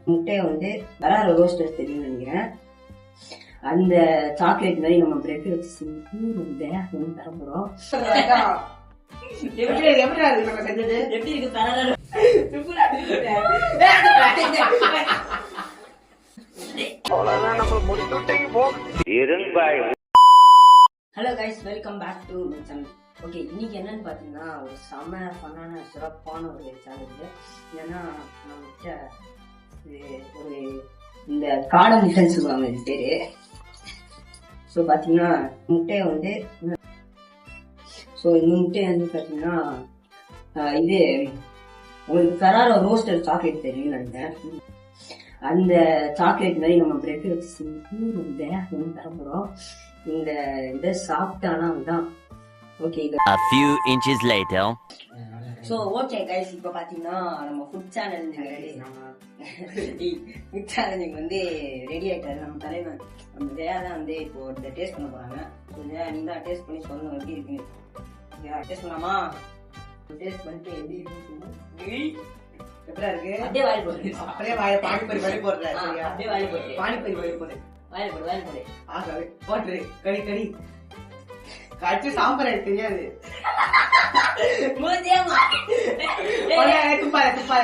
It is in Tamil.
முட்டையை வந்து பராரோ ரோஸ்டர் தெரியும்னு நினைக்கிறேன். அந்த சாக்லேட் மாதிரி நம்ம பிரெட் வச்சு செஞ்சு தர போறோம். எப்படி நம்ம செஞ்சது எப்படி இருக்கு பராரோ? Hello guys, welcome back to my channel. Okay, இன்னைக்கு என்னன்னு பாத்தீங்கன்னா ஒரு செம ஃபன்னான சிறப்பான ஒரு சேனல். ஏன்னா நம்ம ஒரு இந்த காடை முட்டைன்னு சொல்லுவாங்க இது பேரு. ஸோ பாத்தீங்கன்னா முட்டையை வந்து இந்த முட்டையை வந்து பாத்தீங்கன்னா இது உங்களுக்கு பராரோ ரோஸ்டர் சாக்லேட் தெரியும்னு நினைக்கிறேன். அந்த சாக்லேட் மாதிரி நம்ம பிரெட் வச்சு செஞ்சு தர போறோம். இந்த இதை சாப்பிட்டானா தான் okay. A few inches later. So okay guys, இப்போ பார்த்தீங்கன்னா நம்ம ஃபுட் சேலஞ்சிங் வந்து ரெடி ஆகிட்டாரு. நம்ம தலைவன் நம்ம ஜெயா தான் வந்து இப்போ இந்த டேஸ்ட் பண்ண போறாங்க. ஜெயா நீ தான் டேஸ்ட் பண்ணி சொல்லணும் எப்படி இருக்குன்னு. ஜெயா டேஸ்ட் பண்ணலாமா? டேஸ்ட் பண்ணிட்டு எப்படி இருக்குன்னு எப்படா இருக்கு? அப்படியே வாயில் போடு. அப்படியே பானிபூரி வழி போடுறேன். அப்படியே வாயில் போடு. பானிபூரி வழி போடு. வாயில் போடு, வாயில் போடு. ஆகவே போட்டு கடி கடி காய்ச்சி சாம்பார் எனக்கு தெரியாது. மூஞ்சியம்மா துப்பாய